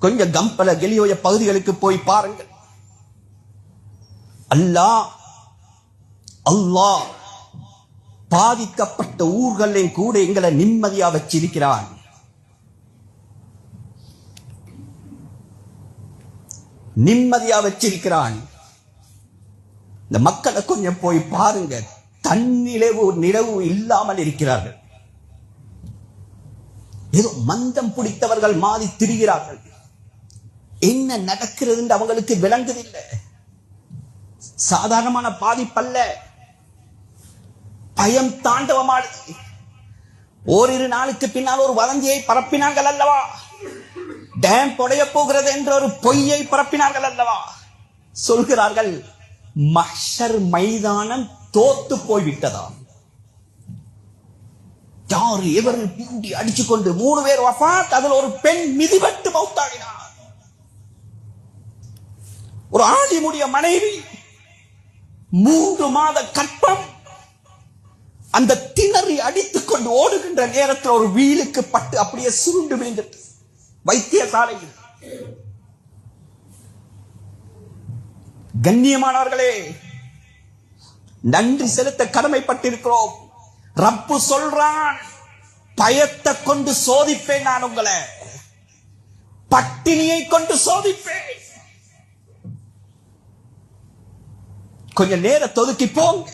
கொஞ்சம் கம்பல கெலியோய பகுதிகளுக்கு போய் பாருங்கள். அல்லாஹ் பாதிக்கப்பட்ட ஊர்களில் கூட எங்களை நிம்மதியா வச்சிருக்கிறான். நிம்மதியா வச்சிருக்கிறான். இந்த மக்களை கொஞ்சம் போய் பாருங்க. தன்னிலவு நிலவு இல்லாமல் இருக்கிறார்கள். ஏதோ மந்தம் பிடித்தவர்கள் மாறி திரிகிறார்கள். என்ன நடக்கிறது என்று அவங்களுக்கு விளங்குதில்லை. சாதாரணமான பாதிப்பல்ல, பயம் தாண்டவமானது. ஓரிரு நாளுக்கு பின்னால் ஒரு வதந்தியை பரப்பினார்கள் அல்லவா? டேம் உடைய போகிறது என்ற ஒரு பொய்யை பரப்பினார்கள் அல்லவா? சொல்கிறார்கள் மஹ்ஷர் மைதானம் தோத்து போய்விட்டதாம். யாரு எவர் பிண்டி அடிச்சுக்கொண்டு 3 பேர் வஃபாத், அதில் ஒரு பெண் மிதிபட்டு மௌத்தாகினார். ஒரு ஆலிமுடைய மனைவி 3 மாத கற்பம். அந்த திணறி அடித்துக் கொண்டு ஓடுகின்ற நேரத்தில் ஒரு வீலுக்கு பட்டு அப்படியே சுருண்டு விழுந்துட்டு வைத்தியசாலையில். கண்ணியமானவர்களே, நன்றி செலுத்த கடமைப்பட்டிருக்கிறோம். ரப்பு சொல்றான், பயத்தை கொண்டு சோதிப்பேன், நான் உங்களை பட்டினியை கொண்டு சோதிப்பேன். கொஞ்ச நேரம் ஒதுக்கி போங்க.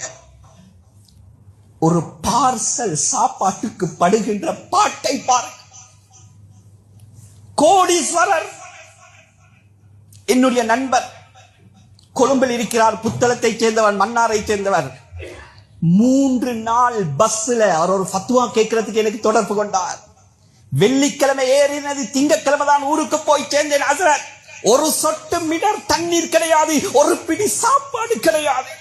ஒரு பார்சல் சாப்பாட்டுக்கு படுகின்ற பாட்டை பாருங்க. கோடீஸ்வரர் என்னுடைய நண்பர் கொழும்பில் இருக்கிறார். புத்தளத்தை சேர்ந்தவர், மன்னாரை சேர்ந்தவர். 3 நாள் பஸ்ல அவர் ஒரு ஃபத்வா கேட்கறதுக்கு எனக்கு தொடர்பு கொண்டார். வெள்ளிக்கிழமை ஏறினது, திங்கட்கிழமை தான் ஊருக்கு போய் சேர்ந்தேன். ஹஸ்ரத், ஒரு சொட்டு மிடர் தண்ணீர் கிடையாது, ஒரு பிடி சாப்பாடு கிடையாது.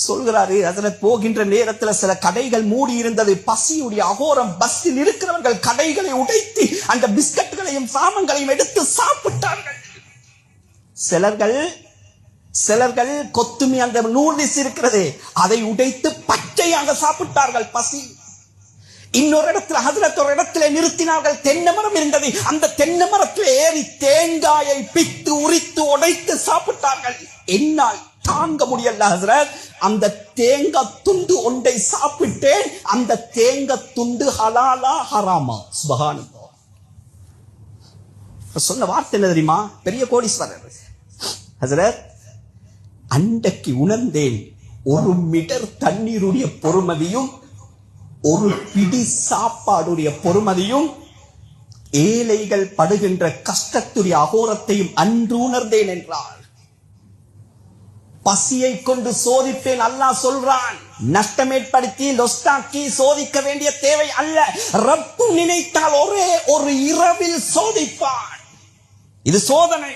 சொல்கிறாரு, ஹஸ்ரத், போகின்ற நேரத்தில் சில கடைகள் மூடி இருந்தது. பசியுடைய அகோரம். பஸ்ஸில் இருக்கிறவர்கள் கடைகளை உடைத்து அந்த பிஸ்கட்டுகளையும் சாமங்களையும் எடுத்து சாப்பிட்டார்கள். சிலர்கள் கொத்துமி அந்த நூர்னிஸ் இருக்கிறது, அதை உடைத்து பச்சையாக சாப்பிட்டார்கள். பசி. இன்னொரு இடத்துல ஹஜ்ரத் ஒரு இடத்துல நிறுத்தினார்கள். தென்னை மரம் இருந்தது. அந்த தென்னை மரத்தில் ஏறி தேங்காயை பித்து உரித்து உடைத்து சாப்பிட்டார்கள். என்னால் தாங்க முடியல ஹஜ்ரத், அந்த தேங்காய் துண்டு ஒன்றை சாப்பிட்டேன். அந்த தேங்காய் துண்டு ஹலாலா ஹராமா? சுப்ஹானல்லாஹ். சொன்ன வார்த்தை என்ன தெரியுமா? பெரிய கோடீஸ்வரர். ஹஜ்ரத், அன்றைக்கு உணர்ந்தேன், ஒரு மீட்டர் தண்ணீருடைய பொறுமதியும் ஒரு பிடி சாப்பாடுடைய பொறுமதியும் ஏழைகள் படுகின்ற கஷ்டத்துடைய அகோரத்தையும் அன்று உணர்ந்தேன் என்றார். பசியை கொண்டு சோதிப்பேன் அல்லாஹ் சொல்றான். நஷ்டம் ஏற்படுத்தி லொஸ்டாக்கி சோதிக்க வேண்டிய தேவை அல்ல. ரப்பு நினைத்தால் ஒரே ஒரு இரவில் சோதிப்பான். இது சோதனை.